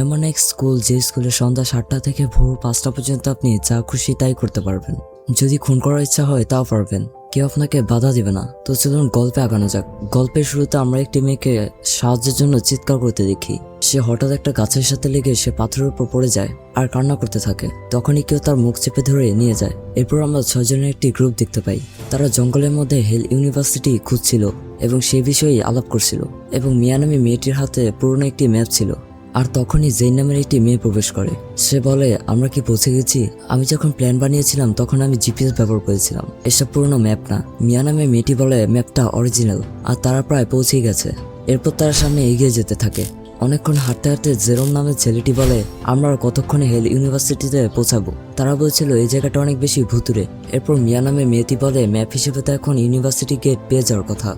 এমন এক স্কুল যে স্কুলে সন্ধ্যা 7টা থেকে ভোর 5টা পর্যন্ত আপনি যা খুশি তাই করতে পারবেন। যদি খুন করার ইচ্ছা হয় তাও পারবেন, কেউ আপনাকে বাধা দিবে না। তো চলুন গল্পে আগানো যাক। গল্পের শুরুতে আমরা একটি মেয়েকে সাহায্যের জন্য চিৎকার করতে দেখি। সে হঠাৎ একটা গাছের সাথে লেগে সে পাথরের উপর পড়ে যায় আর কান্না করতে থাকে। তখনই কেউ তার মুখ চেপে ধরে নিয়ে যায়। এরপর আমরা 6 জনের একটি গ্রুপ দেখতে পাই। তারা জঙ্গলের মধ্যে হেল ইউনিভার্সিটি খুঁজছিল এবং সেই বিষয়ে আলাপ করছিল। এবং মিয়া নামে মেয়েটির হাতে পুরনো একটি ম্যাপ ছিল। আর তখনই জেন নামের একটি মেয়ে প্রবেশ করে। সে বলে, আমরা কি পৌঁছে গেছি? আমি যখন প্ল্যান বানিয়েছিলাম তখন আমি জিপিএস ব্যবহার করেছিলাম, এসব পুরনো ম্যাপ না। মিয়া নামে মেয়েটি বলে ম্যাপটা অরিজিনাল আর তারা প্রায় পৌঁছেই গেছে। এরপর তারা সামনে এগিয়ে যেতে থাকে। অনেকক্ষণ হাঁটতে হাঁটতে জেরোম নামের ছেলেটি বলে, আমরা আর কতক্ষণে হেল ইউনিভার্সিটিতে পৌঁছাবো? তারা বলছিল এই জায়গাটা অনেক বেশি ভুতুরে। এরপর মিয়া নামে মেয়েটি বলে, ম্যাপ হিসেবে তো এখন ইউনিভার্সিটি গেট পেয়ে যাওয়ার কথা।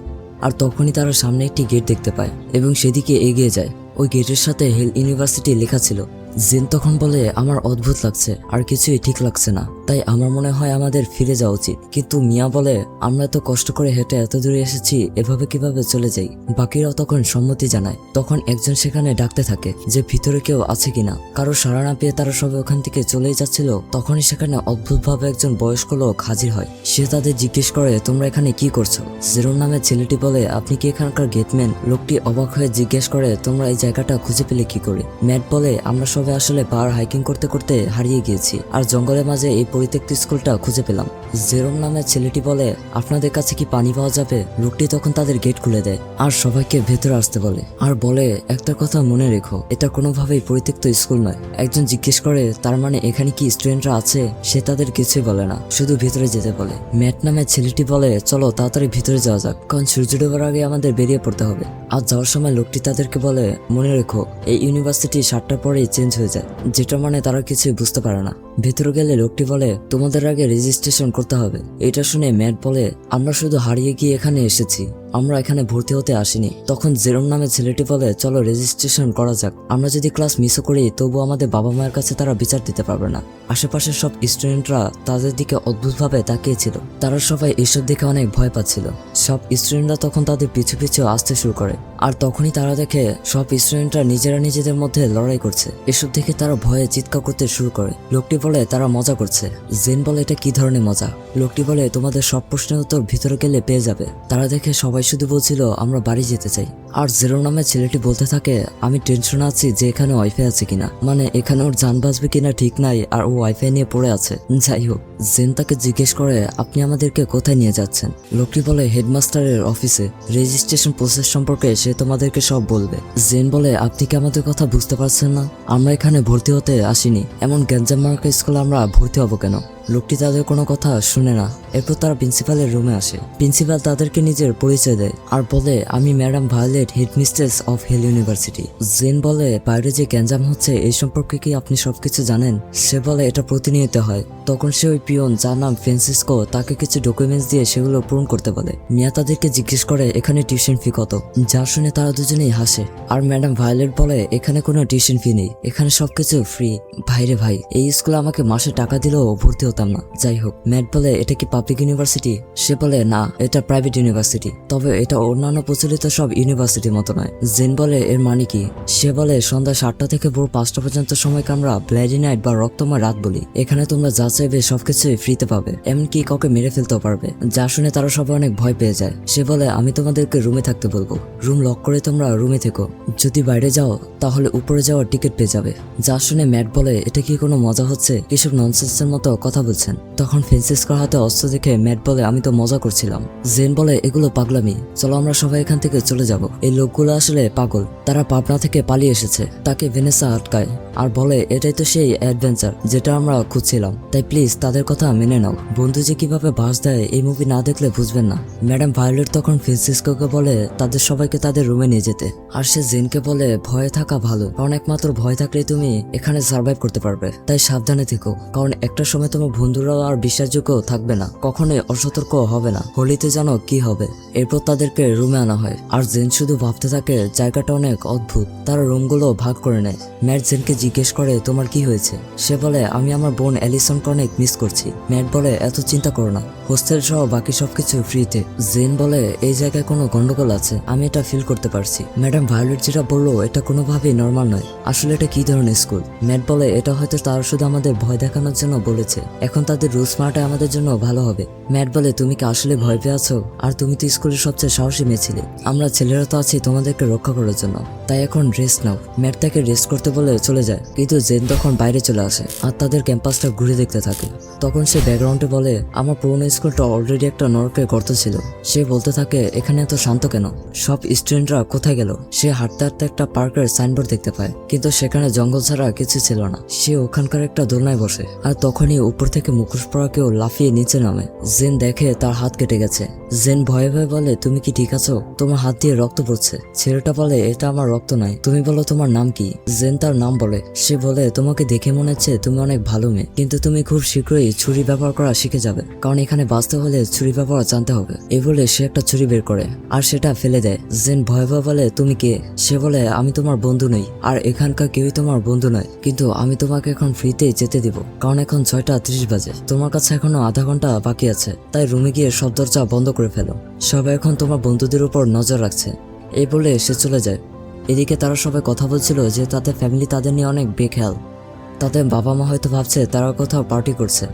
আর তখনই তারা সামনে একটি গেট দেখতে পায় এবং সেদিকে এগিয়ে যায়। ওই গেটের সাথে হেল ইউনিভার্সিটি লেখা ছিল। জেন তখন বলে, আমার অদ্ভুত লাগছে আর কিছুই ঠিক লাগছে না, তাই আমার মনে হয় আমাদের ফিরে যাওয়া উচিত। কিন্তু মিয়া বলে, আমরা এত কষ্ট করে হেঁটে এত দূরে এসেছি, এভাবে কিভাবে চলে যাই? বাকিরাও তখন সম্মতি জানায়। তখন একজন সেখানে ডাকতে থাকে যে ভিতরে কেউ আছে কিনা। কারো সাড়া না পেয়ে তারা সবাই ওখান থেকে চলেই যাচ্ছিল। তখনই সেখানে অদ্ভুতভাবে একজন বয়স্ক লোক হাজির হয়। সে তাদের জিজ্ঞেস করে, তোমরা এখানে কি করছো? জেরোম নামের ছেলেটি বলে, আপনি কি এখানকার গেটম্যান? লোকটি অবাক হয়ে জিজ্ঞেস করে, তোমরা এই জায়গাটা খুঁজে পেলে কি করে? ম্যাট বলে, আমরা সবাই আসলে পাহাড় হাইকিং করতে করতে হারিয়ে গিয়েছি আর জঙ্গলের মাঝে এই পরিত্যক্ত স্কুলটা খুঁজে পেলাম। জেরোম নামের ছেলেটি বলে, আপনাদের কাছে কি পানি পাওয়া যাবে? লোকটি তখন তাদের গেট খুলে দেয় আর সবাইকে ভেতরে আসতে বলে। আর বলে, একটা কথা মনে রেখো, এটা কোনোভাবেই পরিত্যক্ত স্কুল নয়। একজন জিজ্ঞেস করে, তার মানে এখানে কি স্টুডেন্টরা আছে? সে তাদের কিছুই বলে না, শুধু ভিতরে যেতে বলে। ম্যাট নামের ছেলেটি বলে, চলো তাড়াতাড়ি ভিতরে যাওয়া যাক, কারণ সূর্য ডোবার আগে আমাদের বেরিয়ে পড়তে হবে। আর যাওয়ার সময় লোকটি তাদেরকে বলে, মনে রেখো এই ইউনিভার্সিটি 7টার পরেই চেঞ্জ হয়ে যায়, যেটা মানে তারা কিছুই বুঝতে পারে না। ভেতরে গেলে লোকটি বলে, তোমাদের আগে রেজিস্ট্রেশন করতে হবে। এটা শুনে ম্যাট বলে, আমরা শুধু হারিয়ে গিয়ে এখানে এসেছি, আমরা এখানে ভর্তি হতে আসিনি। তখন জেরোম নামের ছেলেটি বলে, চলো রেজিস্ট্রেশন করা যাক। আমরা যদি ক্লাস মিসও করি তবু আমাদের বাবা মায়ের কাছে তারা বিচার দিতে পারবে না। আশেপাশের সব স্টুডেন্টরা তাদের দিকে অদ্ভুতভাবে তাকিয়েছিল। তারা সবাই এসব দেখে অনেক ভয় পাচ্ছিল। সব স্টুডেন্টরা তখন তাদের পিছু পিছু আসতে শুরু করে। আর তখনই তারা দেখে সব স্টুডেন্টরা নিজেরা নিজেদের মধ্যে লড়াই করছে। এসব দেখে তারা ভয়ে চিৎকার করতে শুরু করে। লোকটি বলে, তারা মজা করছে। জেন বলে, এটা কি ধরনের মজা? লোকটি বলে, তোমাদের সব প্রশ্নের উত্তর ভিতরে গেলে পেয়ে যাবে। তারা দেখে সবাই শুধু বলছিল, আমরা বাড়ি যেতে চাই। আর জেরো নামের ছেলেটি বলতে থাকে, আমি টেনশনে আছি যে এখানে ওয়াইফাই আছে কিনা, মানে এখানে ওর যান বাঁচবে কিনা ঠিক নাই, আর ও ওয়াইফাই নিয়ে পড়ে আছে। যাই হোক, জেন তাকে জিজ্ঞেস করে, আপনি আমাদেরকে কোথায় নিয়ে যাচ্ছেন? লোকটি বলে, হেডমাস্টারের অফিসে। রেজিস্ট্রেশন প্রসেস সম্পর্কে সে তোমাদেরকে সব বলবে। জেন বলে, আপনি কি আমাদের কথা বুঝতে পারছেন না? আমরা এখানে ভর্তি হতে আসিনি, এমন গ্যাঞ্জাম মার্কা স্কুলে আমরা ভর্তি হবো কেন? লোকটি তাদের কোনো কথা শুনে না। এরপর তারা প্রিন্সিপালের রুমে আসে। প্রিন্সিপাল তাদেরকে নিজের পরিচয় দেয় আর বলে, আমি madam Violet, headmistress of Hell university. Jane বলে, বাইরে যে গ্যাঞ্জাম হচ্ছে এই সম্পর্কে কি আপনি সবকিছু জানেন? সে বলে, এটা প্রতিনিয়ত হয়। তখন সে ওই পিয়ন যার নাম ফ্রান্সিসকো তাকে কিছু ডকুমেন্টস দিয়ে সেগুলো পূরণ করতে বলে। মিয়া তাদেরকে জিজ্ঞেস করে, এখানে টিউশন ফি কত? যা শুনে তারা দুজনেই হাসে। আর ম্যাডাম ভায়োলেট বলে, এখানে কোনো টিউশন ফি নেই, এখানে সবকিছু ফ্রি। ভাইরে ভাই, এই স্কুলে আমাকে মাসে টাকা দিলেও ভর্তি হতাম না। যাই হোক, ম্যাট বলে, এটা কি পাবলিক ইউনিভার্সিটি? সে বলে, না, এটা প্রাইভেট ইউনিভার্সিটি, তবে এটা অন্যান্য প্রচলিত সব ইউনিভার্সিটির মতো নয়। জেন বলে, এর মানে কি? সে বলে, সন্ধ্যা 7টা থেকে ভোর 5টা পর্যন্ত সময়কে আমরা ব্লাডি নাইট বা রক্তময় রাত বলি। এখানে তোমরা যা চাইবে সবকিছুই ফ্রিতে পাবে, এমনকি কাউকে মেরে ফেলতেও পারবে। যা শুনে তারা সবাই অনেক ভয় পেয়ে যায়। সে বলে, আমি তোমাদেরকে রুমে থাকতে বলবো, রুম লক করে তোমরা রুমে থেকো, যদি বাইরে যাও তাহলে উপরে যাওয়ার টিকিট পেয়ে যাবে। যা শুনে ম্যাট বলে, এটা কি কোনো মজা হচ্ছে? এসব ননসেন্সের মতো কথা বলছেন। তখন ফ্রান্সিসকোর হাতে অস্ত্র দেখে ম্যাট বলে, আমি তো মজা করছিলাম। জেন বলে, এগুলো পাগলামি, চলো আমরা সবাই এখান থেকে চলে যাব। এই লোকগুলো আসলে পাগল, তারা পাবনা থেকে পালিয়ে এসেছে। তাকে ভেনেসা আটকায় আর বলে, এটাই তো সেই অ্যাডভেঞ্চার যেটা আমরা খুঁজছিলাম, তাই প্লিজ তাদের কথা মেনে নাও। বন্ধু যে কিভাবে বাস দেয় এই মুভি না দেখলে বুঝবেন না। ম্যাডাম ভায়োলেট তখন ফ্রান্সিসকোকে বলে তাদের সবাইকে তাদের রুমে নিয়ে যেতে। আর সে জেনকে বলে, ভয়ে থাকা ভালো, কারণ একমাত্র ভয় থাকলেই তুমি এখানে সার্ভাইভ করতে পারবে, তাই সাবধানে থেকো, কারণ একটা সময় তোমার বন্ধুরাও আর বিশ্বাসযোগ্য থাকবে না, কখনোই অসতর্ক হবে না। হোলিতে জানো কি হবে। এরপর তাদেরকে রুমে আনা হয় আর জেন শুধু ভাবতে থাকে জায়গাটা অনেক অদ্ভুত। তারা রুমগুলো ভাগ করে নেয়। ম্যাট জেনকে জিজ্ঞেস করে তোমার কি হয়েছে। সে বলে আমি আমার বোন অ্যালিসনকে অনেক মিস করছি। ম্যাট বলে এত চিন্তা করো না, হোস্টেল সহ বাকি সবকিছু ফ্রিতে। জেন বলে এই জায়গায় কোনো গন্ডগোল আছে, আমি এটা ফিল করতে পারছি। ম্যাডাম ভায়োলেট যেটা বললো এটা কোনোভাবেই নর্মাল নয়। আসলে এটা কি ধরনের স্কুল? ম্যাট বলে এটা হয়তো তারা শুধু আমাদের ভয় দেখানোর জন্য বলেছে, এখন তাদের রুলস মানাটা আমাদের জন্য ভালো হবে। ম্যাট বলে তুমি কি আসলে ভয় পেয়ে আছো? আর তুমি তো স্কুলের সবচেয়ে সাহসী মেয়ে ছিলে। আমরা ছেলেরা তো আছি তোমাদেরকে রক্ষা করার জন্য, তাই এখন রেস্ট নাও। ম্যাট তাকে রেস্ট করতে বলে চলে যায়, কিন্তু জেন তখন বাইরে চলে আসে আর তাদের ক্যাম্পাসটা ঘুরে দেখতে থাকে। তখন সে ব্যাকগ্রাউন্ডে বলে আমার পুরোনো স্কুলটা অলরেডি একটা নরকের গর্ত ছিল। সে বলতে থাকে এখানে এত শান্ত কেন, সব স্টুডেন্টরা কোথায় গেল? সে হাঁটতে হাঁটতে একটা পার্কের সাইনবোর্ড দেখতে পায়, কিন্তু সেখানে জঙ্গল ছাড়া কিছু ছিল না। সে ওখানকার একটা দোলনায় বসে আর তখনই উপর থেকে মুখোশ পরা কেউ লাফিয়ে নিচে নামে। জেন দেখে তার হাত কেটে গেছে। জেন ভয়ে ভয়ে বলে তুমি কি ঠিক আছো? তোমার হাত দিয়ে রক্ত পড়ছে। ছেলেটা বলে এটা আমার রক্ত নয়, তুমি বলো তোমার নাম কি? জেন তার নাম বলে। সে বলে তোমাকে দেখে মনে হচ্ছে তুমি অনেক ভালো মেয়ে, কিন্তু তুমি খুব শীঘ্রই ছুরি ব্যবহার করা শিখে যাবে, কারণ এখানে বাঁচতে হলে ছুরি ব্যবহার জানতে হবে। এই বলে সে একটা ছুরি বের করে আর সেটা ফেলে দেয়। জেন ভয়ে ভয়ে বলে তুমি কে? সে বলে আমি তোমার বন্ধু নই, আর এখানকার কেউই তোমার বন্ধু নয়, কিন্তু আমি তোমাকে এখন ফ্রিতে যেতে দিব, কারণ এখন 6:30 বাজে। তোমার কাছে এখনো আধা ঘন্টা বাকি আছে, তাই রুমে গিয়ে সব দরজা বন্ধ করে ফেলো। সবাই এখন তোমার বন্ধুদের উপর নজর রাখছে। এই বলে সে চলে যায়। এদিকে তারা সবাই কথা বলছিল যে তাদের ফ্যামিলি তাদের নিয়ে অনেক বেখেয়াল। তাদের বাবা মা হয়তো ভাবছে তারা কোথাও পার্টি করছে।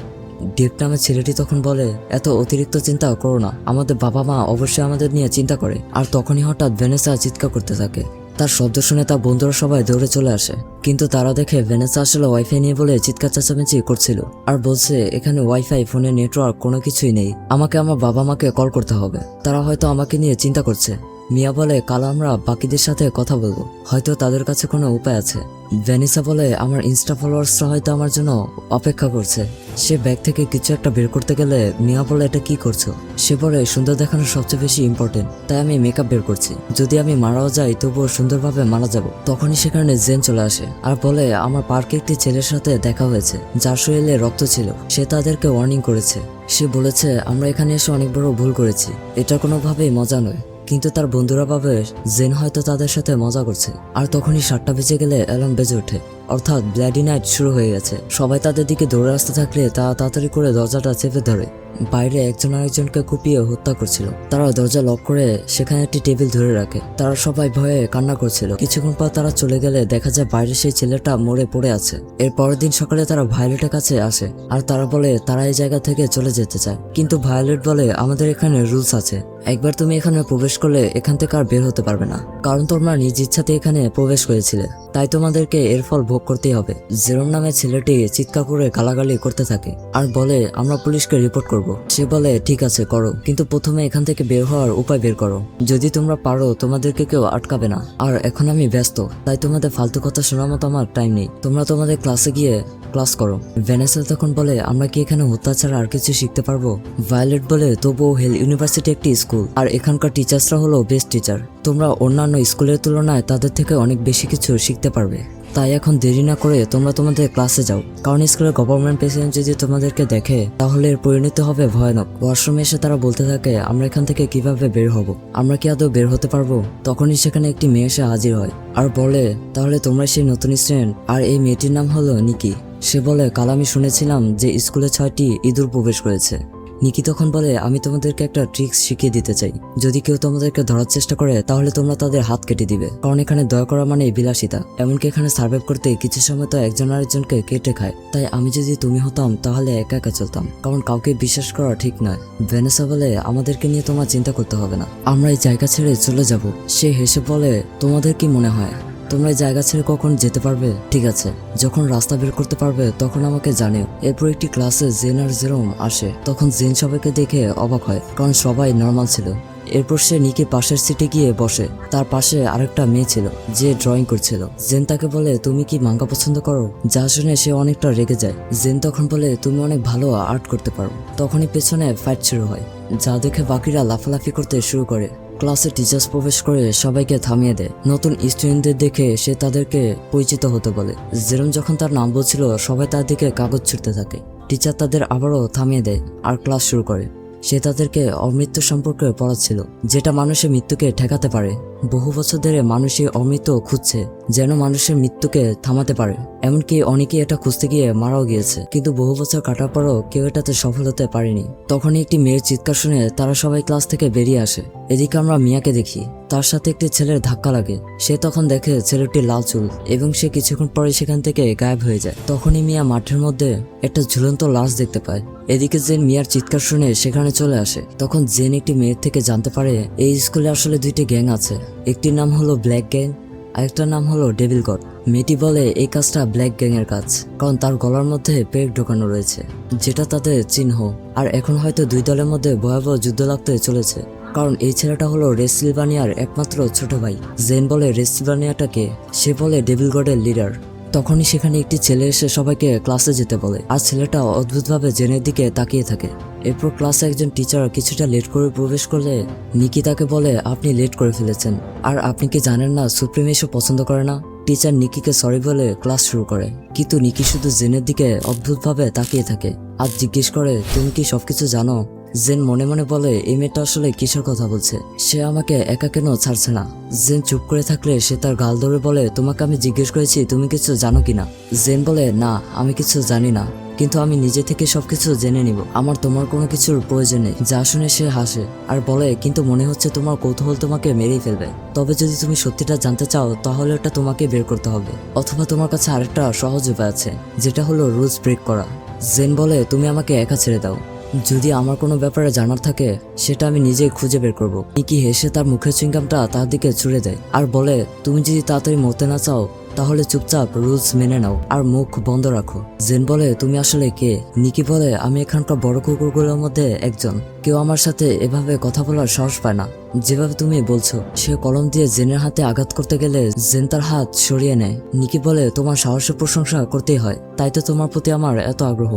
ডিপ নামের ছেলেটি তখন বলে এত অতিরিক্ত চিন্তা করো না, আমাদের বাবা মা অবশ্যই আমাদের নিয়ে চিন্তা করে। আর তখনই হঠাৎ ভেনেসা চিৎকার করতে থাকে। তার শব্দ শুনে তার বন্ধুরা সবাই দৌড়ে চলে আসে, কিন্তু তারা দেখে ভেনেসা আসলে ওয়াইফাই নিয়ে বলে চিৎকার চেঁচামেচি করছিল আর বলছে এখানে ওয়াইফাই, ফোনের নেটওয়ার্ক কোনো কিছুই নেই, আমাকে আমার বাবা মাকে কল করতে হবে, তারা হয়তো আমাকে নিয়ে চিন্তা করছে। মিয়া বলে কাল আমরা বাকিদের সাথে কথা বলবো, হয়তো তাদের কাছে কোনো উপায় আছে। ভ্যানিসা বলে আমার ইনস্টা ফলোয়ার্সরা হয়তো আমার জন্য অপেক্ষা করছে। সে ব্যাগ থেকে কিছু একটা বের করতে গেলে মিয়া বলে এটা কি করছো? সে বলে সুন্দর দেখানো সবচেয়ে বেশি ইম্পর্টেন্ট, তাই আমি মেকআপ বের করছি, যদি আমি মারাও যাই তবুও সুন্দরভাবে মারা যাব। তখনই সেখানে জেন চলে আসে আর বলে আমার পার্কে একটি ছেলের সাথে দেখা হয়েছে যার শরীরে রক্ত ছিল, সে তাদেরকে ওয়ার্নিং করেছে। সে বলেছে আমরা এখানে এসে অনেক বড় ভুল করেছি, এটা কোনোভাবেই মজা নয়। কিন্তু তার বন্ধুরা ভাবে জেন হয়তো তাদের সাথে মজা করছে। আর তখনই 7টা বেজে গেলে অ্যালার্ম বেজে ওঠে, অর্থাৎ ব্লাডি নাইট শুরু হয়ে গেছে। সবাই তাদের দিকে দৌড়ে আসতে থাকলে তারা তাড়াতাড়ি করে দরজাটা চেপে ধরে। বাইরে একজন আরেকজনকে কুপিয়ে হত্যা করছিল। তারা দরজা লক করে সেখানে একটি টেবিল ধরে রাখে। তারা সবাই ভয়ে কান্না করছিল। কিছুক্ষণ পর তারা চলে গেলে দেখা যায় বাইরে সেই ছেলেটা মরে পড়ে আছে। এর পরের দিন সকালে তারা ভায়োলেটের কাছে আসে আর তারা বলে তারা এই জায়গা থেকে চলে যেতে চায়, কিন্তু ভায়োলেট বলে আমাদের এখানে রুলস আছে, একবার তুমি এখানে প্রবেশ করলে এখান থেকে আর বের হতে পারবে না, কারণ তোমরা নিজ ইচ্ছাতে এখানে প্রবেশ করেছিলে, তাই তোমাদেরকে এর ফল ভোগ করতেই হবে। জেরোম নামে ছেলেটি চিৎকার করে গালাগালি করতে থাকে আর বলে আমরা পুলিশকে রিপোর্ট করব। সে বলে ঠিক আছে করো, কিন্তু প্রথমে এখান থেকে বের হওয়ার উপায় বের করো, যদি তোমরা পারো তোমাদেরকে কেউ আটকাবে না। আর এখন আমি ব্যস্ত, তাই তোমাদের ফালতু কথা শোনার মতো আমার টাইম নেই, তোমরা তোমাদের ক্লাসে গিয়ে ক্লাস করো। ভ্যানেসা তখন বলে আমরা কি এখানে হত্যা ছাড়া আর কিছু শিখতে পারবো? ভায়োলেট বলে তবুও হেল ইউনিভার্সিটি একটি স্কুল আর এখানকার টিচার্সরা হলো বেস্ট টিচার, তোমরা অন্যান্য স্কুলের তুলনায় তাদের থেকে অনেক বেশি কিছু শিখতে পারবে, তাই এখন দেরি না করে তোমরা তোমাদের ক্লাসে যাও, কারণ স্কুলের গভর্নমেন্ট প্রেসিডেন্ট যদি তোমাদেরকে দেখে তাহলে এর পরিণতি হবে ভয়ানক। ওয়াশরুমে এসে তারা বলতে থাকে আমরা এখান থেকে কিভাবে বের হব, আমরা কি আদৌ বের হতে পারবো? তখনই সেখানে একটি মেয়ে এসে হাজির হয় আর বলে তাহলে তোমরা সেই নতুন স্টুডেন্ট, আর এই মেয়েটির নাম হলো নিকি। সে বলে কাল আমি শুনেছিলাম যে স্কুলে 6টি ইঁদুর প্রবেশ করেছে। নিকি তখন বলে আমি তোমাদেরকে একটা ট্রিক্স শিখিয়ে দিতে চাই, যদি কেউ তোমাদেরকে ধরার চেষ্টা করে তাহলে তোমরা তাদের হাত কেটে দিবে, কারণ এখানে দয়া করা মানে বিলাসিতা, এমনকি এখানে সার্ভাইভ করতে কিছু সময় তো একজন আরেকজনকে কেটে খায়, তাই আমি যদি তুমি হতাম তাহলে একা একা চলতাম, কারণ কাউকে বিশ্বাস করা ঠিক নয়। ভ্যানেসা বলে আমাদেরকে নিয়ে তোমার চিন্তা করতে হবে না, আমরা এই জায়গা ছেড়ে চলে যাব। সে হেসে বলে তোমাদের কি মনে হয় তোমরা এই জায়গা ছেড়ে কখন যেতে পারবে? ঠিক আছে, যখন রাস্তা বের করতে পারবে তখন আমাকে জানিও। এরপর একটি ক্লাসে জেন আর জেরোম আসে, তখন জেন সবাইকে দেখে অবাক হয়, কারণ সবাই নর্মাল ছিল। এরপর সে নিকে পাশের সিটে গিয়ে বসে, তার পাশে আরেকটা মেয়ে ছিল যে ড্রয়িং করছিল। জেন তাকে বলে তুমি কি মাঙ্গা পছন্দ করো? যা শুনে সে অনেকটা রেগে যায়। জেন তখন বলে তুমি অনেক ভালো আর্ট করতে পারো। তখনই পেছনে ফাইট শুরু হয়, যা দেখে বাকিরা লাফালাফি করতে শুরু করে। ক্লাসে টিচার্স প্রবেশ করে সবাইকে থামিয়ে দেয়। নতুন স্টুডেন্টদের দেখে সে তাদেরকে পরিচিত হতে বলে। জেরোম যখন তার নাম বলছিল সবাই তার দিকে কাগজ ছুটতে থাকে। টিচার তাদের আবারও থামিয়ে দেয় আর ক্লাস শুরু করে। সে তাদেরকে অমৃত্যু সম্পর্কে পড়াচ্ছিল, যেটা মানুষের মৃত্যুকে ঠেকাতে পারে। বহু বছর ধরে মানুষ এই অমৃত্যু খুঁজছে, যেন মানুষের মৃত্যুকে থামাতে পারে। এমনকি অনেকেই এটা খুঁজতে গিয়ে মারাও গিয়েছে, কিন্তু বহু বছর কাটার পরও কেউ এটাতে সফল হতে পারেনি। তখনই একটি মেয়ের চিৎকার শুনে তারা সবাই ক্লাস থেকে বেরিয়ে আসে। এদিকে আমরা মিয়াকে দেখি, তার সাথে একটি ছেলের ধাক্কা লাগে। সে তখন দেখে ছেলেটির লাল চুল এবং সে কিছুক্ষণ পরে সেখান থেকে গায়েব হয়ে যায়। তখনই মিয়া মাঠের মধ্যে একটা ঝুলন্ত লাশ দেখতে পায়। এদিকে জেন মিয়ার চিৎকার শুনে সেখানে চলে আসে। তখন জেন একটি মেয়ের থেকে জানতে পারে এই স্কুলে আসলে দুইটি গ্যাং আছে, একটির নাম হলো ব্ল্যাক গ্যাং, আরেকটার নাম হলো ডেভিল গড। মেয়েটি বলে এই কাজটা ব্ল্যাক গ্যাং এর কাজ, কারণ তার গলার মধ্যে পেগ ঢোকানো রয়েছে, যেটা তাদের চিহ্ন। আর এখন হয়তো দুই দলের মধ্যে ভয়াবহ যুদ্ধ লাগতে চলেছে, কারণ এই ছেলেটা হলো রেসিলভানিয়ার একমাত্র ছোট ভাই। জেন বলে রেসিলভানিয়াটাকে, সে বলে ডেভিল গডের লিডার। তখনই সেখানে একটি ছেলে এসে সবাইকে ক্লাসে যেতে বলে, আর ছেলেটা অদ্ভুতভাবে জেনের দিকে তাকিয়ে থাকে। এরপর ক্লাসে একজন টিচার কিছুটা লেট করে প্রবেশ করলে নিকি তাকে বলে আপনি লেট করে ফেলেছেন, আর আপনি কি জানেন না সুপ্রিম এসব পছন্দ করে না। টিচার নিকিকে সরি বলে ক্লাস শুরু করে, কিন্তু নিকি শুধু জেনের দিকে অদ্ভুতভাবে তাকিয়ে থাকে আর জিজ্ঞেস করে তুমি কি সবকিছু জানো। জেন মনে মনে বলে এই মেয়েটা আসলে কিসের কথা বলছে, সে আমাকে একা কেন ছাড়ছে না। জেন চুপ করে থাকলে সে তার গাল ধরে বলে তোমাকে আমি জিজ্ঞেস করেছি তুমি কিছু জানো কিনা। জেন বলে না আমি কিছু জানি না, কিন্তু আমি নিজে থেকে সবকিছু জেনে নিব, আমার তোমার কোনো কিছুর প্রয়োজন নেই। যা শুনে সে হাসে আর বলে কিন্তু মনে হচ্ছে তোমার কৌতূহল তোমাকে মেরেই ফেলবে, তবে যদি তুমি সত্যিটা জানতে চাও তাহলে ওটা তোমাকে বের করতে হবে, অথবা তোমার কাছে আরেকটা সহজ উপায় আছে, যেটা হলো রুলস ব্রেক করা। জেন বলে তুমি আমাকে একা ছেড়ে দাও, যদি আমার কোনো ব্যাপারে জানার থাকে সেটা আমি নিজেই খুঁজে বের করব। নিকি হেসে তার মুখের চুইংগামটা তার দিকে ছুড়ে দেয় আর বলে তুমি যদি তাড়াতাড়ি মরতে না চাও তাহলে চুপচাপ রুলস মেনে নাও আর মুখ বন্ধ রাখো। জেন বলে তুমি আসলে কে। নিকি বলে আমি এখানকার বড় কুকুরগুলোর মধ্যে একজন, কেউ আমার সাথে এভাবে কথা বলার সাহস পায় না যেভাবে তুমি বলছো। সে কলম দিয়ে জেনের হাতে আঘাত করতে গেলে জেন তার হাত সরিয়ে নেয়। নিকি বলে তোমার সাহসের প্রশংসা করতেই হয়, তাই তো তোমার প্রতি আমার এত আগ্রহ।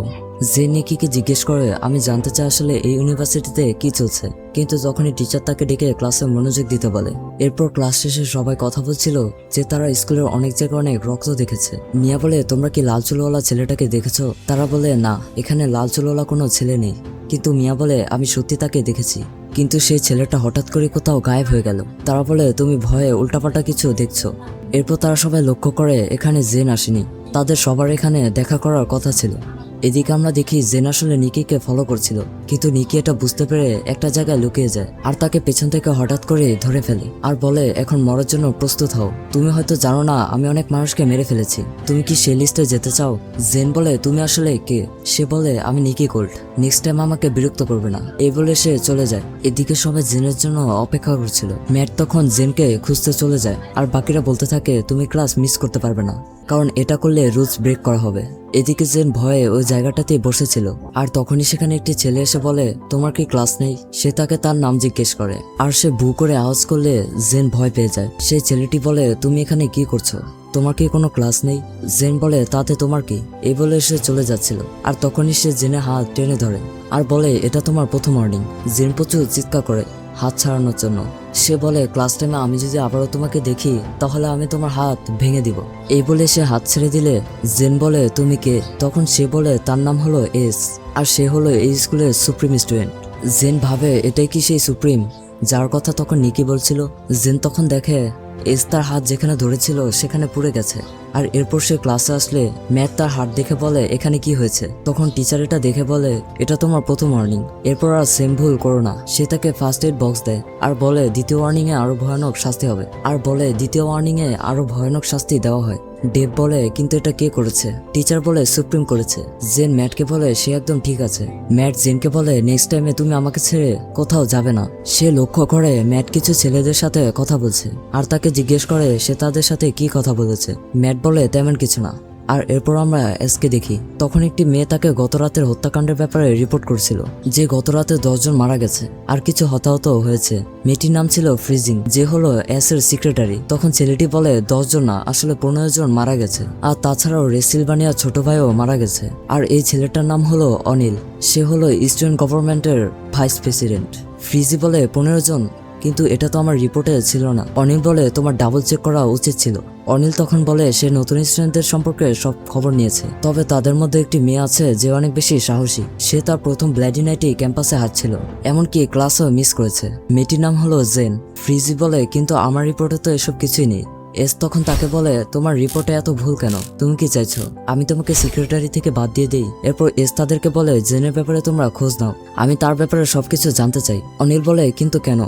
জেন নিকিকে জিজ্ঞেস করে আমি জানতে চাই আসলে এই ইউনিভার্সিটিতে কি চলছে, কিন্তু যখনই টিচার তাকে ডেকে ক্লাসে মনোযোগ দিতে বলে। এরপর ক্লাস শেষে সবাই কথা বলছিল যে তারা স্কুলের অনেক জায়গায় অনেক রক্ত দেখেছে। মিয়া বলে তোমরা কি লাল চুলওয়ালা ছেলেটাকে দেখেছো। তারা বলে না এখানে লাল চুলওয়ালা কোনো ছেলে নেই, কিন্তু মিয়া বলে আমি সত্যি তাকে দেখেছি, কিন্তু সেই ছেলেটা হঠাৎ করে কোথাও গায়েব হয়ে গেল। তারা বলে তুমি ভয়ে উল্টাপাল্টা কিছু দেখছো। এরপর তারা সবাই লক্ষ্য করে এখানে জেন আসেনি, তাদের সবার এখানে দেখা করার কথা ছিল। এদিকে আমরা দেখি জেন আসলে নিকিকে ফলো করছিল, কিন্তু নিকি এটা বুঝতে পেরে একটা জায়গায় লুকিয়ে যায় আর তাকে পেছন থেকে হঠাৎ করে ধরে ফেলে আর বলে এখন মরার জন্য প্রস্তুত হও, তুমি হয়তো জানো না আমি অনেক মানুষকে মেরে ফেলেছি, তুমি কি সেই লিস্টে যেতে চাও। জেন বলে তুমি আসলে কে। সে বলে আমি নিকি কোল্ট, নেক্সট টাইম আমাকে বিরক্ত করবে না, এই বলে সে চলে যায়। এদিকে সবাই জেনের জন্য অপেক্ষা করছিল। ম্যাট তখন জেনকে খুঁজতে চলে যায় আর বাকিরা বলতে থাকে তুমি ক্লাস মিস করতে পারবে না, কারণ এটা করলে রুলস ব্রেক করা হবে। এদিকে জেন ভয়ে ওই জায়গাটাতেই বসেছিল আর তখনই সেখানে একটি ছেলে এসে বলে তোমার কি ক্লাস নেই। সে তাকে তার নাম জিজ্ঞেস করে আর সে ভু করে আওয়াজ করলে জেন ভয় পেয়ে যায়। সেই ছেলেটি বলে তুমি এখানে কি করছো, তোমার কি কোনো ক্লাস নেই। জেন বলে তাতে তোমার কি, এই বলে সে চলে যাচ্ছিল আর তখনই সে জেনে হাত টেনে ধরে আর বলে এটা তোমার প্রথম ওয়ার্নিং। জেন প্রচুর চিৎকার করে হাত ছাড়ানোর জন্য। সে বলে ক্লাস টাইমে আমি যদি আবারও তোমাকে দেখি তাহলে আমি তোমার হাত ভেঙে দিব, এই বলে সে হাত ছেড়ে দিলে জেন বলে তুমি কে। তখন সে বলে তার নাম হলো এস আর সে হলো এই স্কুলের সুপ্রিম স্টুডেন্ট। জেন ভাবে এটাই কি সেই সুপ্রিম যার কথা তখন নিকি বলছিল। জেন তখন দেখে এস তার হাত যেখানে ধরেছিল সেখানে পুড়ে গেছে আর এরপর সে ক্লাসে আসলে ম্যাথ তার হাত দেখে বলে এখানে কি হয়েছে। তখন টিচার এটা দেখে বলে এটা তোমার প্রথম ওয়ার্নিং, এরপর আর সেম ভুল করো না। সে তাকে ফার্স্ট এড বক্স দেয় আর বলে দ্বিতীয় ওয়ার্নিং এ আরো ভয়ানক শাস্তি হবে, আর বলে দ্বিতীয় ওয়ার্নিং এ আরো ভয়ানক শাস্তি দেওয়া হয়। ডেভ বলে কিন্তু এটা কে করেছে। টিচার বলে সুপ্রিম করেছে। জেন ম্যাটকে বলে সে একদম ঠিক আছে। ম্যাট জেনকে বলে নেক্সট টাইমে তুমি আমাকে ছেড়ে কোথাও যাবে না। সে লক্ষ্য করে ম্যাট কিছু ছেলেদের সাথে কথা বলছে আর তাকে জিজ্ঞেস করে সে তাদের সাথে কি কথা বলেছে। ম্যাট বলে তেমন কিছু না। আর এরপর আমরা এসকে দেখি, তখন একটি মেয়ে তাকে গত রাতের হত্যাকাণ্ডের ব্যাপারে রিপোর্ট করছিল, যে গত রাতে 10 জন মারা গেছে আর কিছু হতাহত হয়েছে। মেয়েটির নাম ছিল ফ্রিজিং, যে হলো এস এর সেক্রেটারি। তখন ছেলেটি বলে 10 জন না আসলে 15 জন মারা গেছে, আর তাছাড়াও রেসিলভানিয়ার ছোট ভাইও মারা গেছে। আর এই ছেলেটার নাম হলো অনিল, সে হলো স্টুডেন্ট গভর্নমেন্টের ভাইস প্রেসিডেন্ট। ফ্রিজি বলে 15 জন, কিন্তু এটা তো আমার রিপোর্টে ছিল না। অনিল বলে তোমার ডাবল চেক করা উচিত ছিল। অনিল তখন বলে সে নতুন স্টুডেন্টদের সম্পর্কে সব খবর নিয়েছে, তবে তাদের মধ্যে একটি মেয়ে আছে যে অনেক বেশি সাহসী। সে তার প্রথম ব্লাডি নাইটে ক্যাম্পাসে হাঁটছিল, এমনকি ক্লাসও মিস করেছে। মেয়েটির নাম হলো জেন। ফ্রিজি বলে কিন্তু আমার রিপোর্টে তো এসব কিছুই নেই। এস তখন তাকে বলে তোমার রিপোর্টে এত ভুল কেন, তুমি কি চাইছো আমি তোমাকে সেক্রেটারি থেকে বাদ দিয়ে দিই? এরপর এস তাদেরকে বলে জেনের ব্যাপারে তোমরা খোঁজ নাও, আমি তার ব্যাপারে সবকিছু জানতে চাই। অনিল বলে কিন্তু কেন?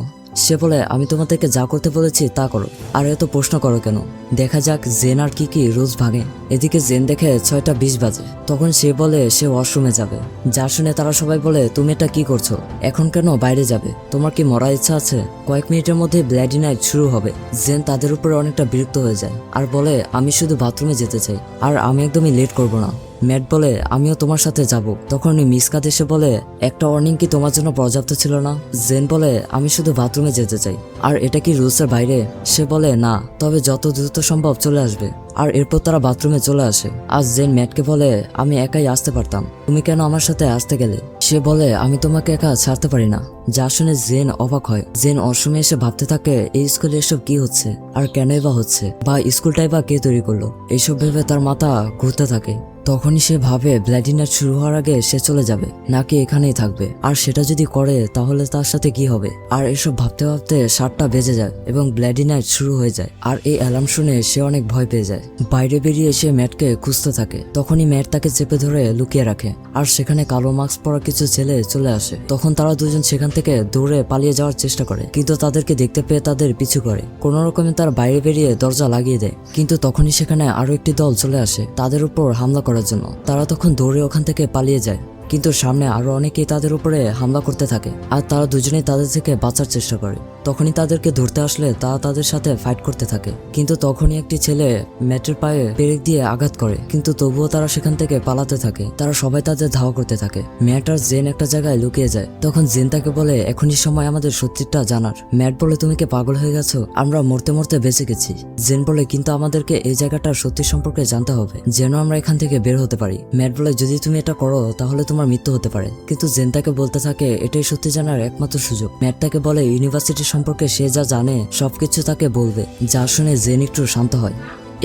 সে বলে আমি তোমাদেরকে যা করতে বলেছি তা করো, আর এত প্রশ্ন করো কেন? দেখা যাক জেন আর কি রুলস ভাঙে। এদিকে জেন দেখে 6:20 বাজে। তখন সে বলে সে ওয়াশরুমে যাবে। যা শুনে তারা সবাই বলে তুমি এটা কি করছো, এখন কেন বাইরে যাবে? তোমার কি মরার ইচ্ছা আছে? কয়েক মিনিটের মধ্যে ব্লাডি নাইট শুরু হবে। জেন তাদের উপরে অনেকটা বিরক্ত হয়ে যায় আর বলে আমি শুধু বাথরুমে যেতে চাই, আর আমি একদমই লেট করব না। ম্যাট বলে আমিও তোমার সাথে যাব। তখন মিসকাত এসে বলে একটা ওয়ার্নিং কি তোমার জন্য পর্যাপ্ত ছিল না? জেন বলে আমি শুধু বাথরুমে যেতে চাই, আর এটা কি রুলসের বাইরে? সে বলে না, তবে যত দ্রুত সম্ভব চলে আসবে। আর এরপর তারা বাথরুমে চলে আসে। আর জেন ম্যাটকে বলে আমি একাই আসতে পারতাম, তুমি কেন আমার সাথে আসতে গেলে? সে বলে আমি তোমাকে একা ছাড়তে পারি না। যা শুনে জেন অবাক হয়। জেন অসময়ে এসে ভাবতে থাকে এই স্কুলে এসব কি হচ্ছে, আর কেনই বা হচ্ছে, বা স্কুলটাই বা কে তৈরি করলো? এইসব ভেবে তার মাথা ঘুরতে থাকে। তখনই সে ভাবে ব্লাডি নাইট শুরু হওয়ার আগে সে চলে যাবে, নাকি এখানেই থাকবে। আর সেটা যদি করে তাহলে তার সাথে কি হবে? আর এসব ভাবতে ভাবতে 7টা বেজে যায় এবং ব্লাডি নাইট শুরু হয়ে যায়। আর এই অ্যালার্ম শুনে সে অনেক ভয় পেয়ে যায়। বাইরে বেরিয়ে সে ম্যাটকে খুঁজতে থাকে। তখনই ম্যাট তাকে চেপে ধরে লুকিয়ে রাখে, আর সেখানে কালো মাস্ক পরা কিছু ছেলে চলে আসে। তখন তারা দুজন সেখান থেকে দৌড়ে পালিয়ে যাওয়ার চেষ্টা করে, কিন্তু তাদেরকে দেখতে পেয়ে তাদের পিছু করে। কোনো রকমে তারা বাইরে বেরিয়ে দরজা লাগিয়ে দেয়, কিন্তু তখনই সেখানে আরো একটি দল চলে আসে তাদের উপর হামলা করার জন্য। তারা তখন দৌড়ে ওখান থেকে পালিয়ে যায়, কিন্তু সামনে আরো অনেকেই তাদের উপরে হামলা করতে থাকে, আর তারা দুজনেই তাদের থেকে বাঁচার চেষ্টা করে। তখনই তাদেরকে ধরতে আসলে তারা তাদের সাথে ফাইট করতে থাকে, কিন্তু তখনই একটি ছেলে ম্যাটের পায়ে পেরেক দিয়ে আঘাত করে, কিন্তু তবুও তারা সেখান থেকে পালাতে থাকে। তারা সবাই তাদের ধাওয়া করতে থাকে। ম্যাট আর জেন একটা জায়গায় লুকিয়ে যায়। তখন জেন তাকে বলে এখনই সময় আমাদের সত্যিটা জানার। ম্যাট বলে তুমি কি পাগল হয়ে গেছো, আমরা মরতে মরতে বেঁচে গেছি। জেন বলে কিন্তু আমাদেরকে এই জায়গাটার সত্যি সম্পর্কে জানতে হবে, যেন আমরা এখান থেকে বের হতে পারি। ম্যাট বলে যদি তুমি এটা করো তাহলে তোমার মৃত্যু হতে পারে, কিন্তু জেন তাকে বলতে থাকে এটাই সত্যি জানার একমাত্র সুযোগ। ম্যাট তাকে বলে ইউনিভার্সিটি সম্পর্কে সে যা জানে সবকিছু তাকে বলবে। যা শুনে জেন একটু শান্ত হয়।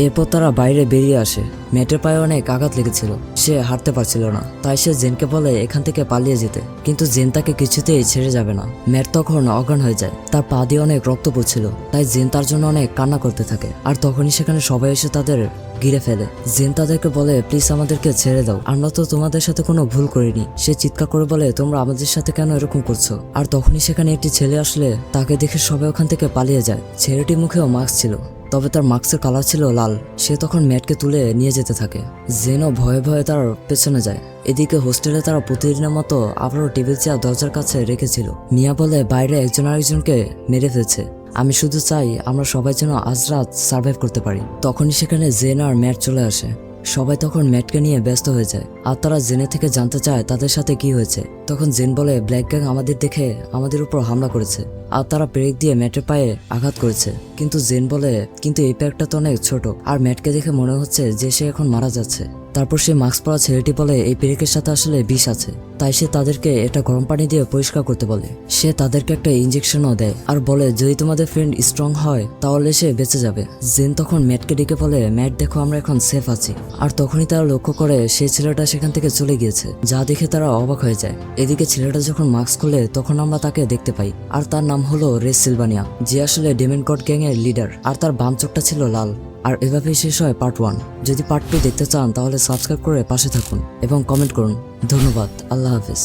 এরপর তারা বাইরে বেরিয়ে আসে। ম্যাটের পায়ে অনেক আঘাত লেগেছিল, সে হাঁটতে পারছিল না, তাই সে জেনকে বলে এখান থেকে পালিয়ে যেতে, কিন্তু জেন তাকে কিছুতেই ছেড়ে যাবে না। ম্যাট তখন অজ্ঞান হয়ে যায়, তার পা দিয়ে অনেক রক্ত পড়ছিল, তাই জেন তার জন্য অনেক কান্না করতে থাকে। আর তখনই সেখানে সবাই এসে তাদের ঘিরে ফেলে। জেন তাদেরকে বলে প্লিজ আমাদেরকে ছেড়ে দাও, আমরা তো তোমাদের সাথে কোনো ভুল করিনি। সে চিৎকার করে বলে তোমরা আমাদের সাথে কেন এরকম করছো? আর তখনই সেখানে একটি ছেলে আসলে তাকে দেখে সবাই ওখান থেকে পালিয়ে যায়। ছেলেটির মুখেও মাস্ক ছিল, তবে তার মাস্কের কালার ছিল লাল। সে তখন ম্যাটকে তুলে নিয়ে যেতে থাকে। জেনও ভয়ে ভয়ে তার পেছনে যায়। এদিকে হোস্টেলে তারা প্রতিদিনের মতো আবারও টেবিল চেয়ার দরজার কাছে রেখেছিল। মিয়া বলে বাইরে একজন আরেকজনকে মেরে ফেলছে, আমি শুধু চাই আমরা সবাই যেন আজ রাত সার্ভাইভ করতে পারি। তখনই সেখানে জেন আর ম্যাট চলে আসে। সবাই তখন ম্যাটকে নিয়ে ব্যস্ত হয়ে যায়, আর তারা জেনে থেকে জানতে চায় তাদের সাথে কি হয়েছে। তখন জেন বলে ব্ল্যাক গ্যাং আমাদের দেখে আমাদের উপর হামলা করেছে, আর তারা পেরেক দিয়ে ম্যাটের পায়ে আঘাত করেছে। কিন্তু জেন বলে কিন্তু এই প্যাকটা তো অনেক ছোট, আর ম্যাটকে দেখে মনে হচ্ছে যে সে এখন মারা যাচ্ছে। তারপর সে মাস্ক পরা ছেলেটি বলে এই পেরেকের সাথে আসলে বিষ আছে, তাই সে তাদেরকে এটা গরম পানি দিয়ে পরিষ্কার করতে বলে। সে তাদেরকে একটা ইঞ্জেকশনও দেয়, আর বলে যদি তোমাদের ফ্রেন্ড স্ট্রং হয় তাহলে সে বেঁচে যাবে। জেন তখন ম্যাটকে ডেকে বলে ম্যাট দেখো আমরা এখন সেফ আছি। আর তখনই তারা লক্ষ্য করে সেই ছেলেটা সেখান থেকে চলে গিয়েছে, যা দেখে তারা অবাক হয়ে যায়। এদিকে ছেলেটা যখন মাস্ক খুলে তখন আমরা তাকে দেখতে পাই, আর তার নাম হলো রেস সিলভানিয়া, যে আসলে ডেমন গড গ্যাং এর লিডার, আর তার বাম চোখটা ছিল লাল। আর এভাবেই শেষ হয় পার্ট 1। যদি পার্ট 2 দেখতে চান তাহলে সাবস্ক্রাইব করে পাশে থাকুন এবং কমেন্ট করুন। ধন্যবাদ, আল্লাহ হাফেজ।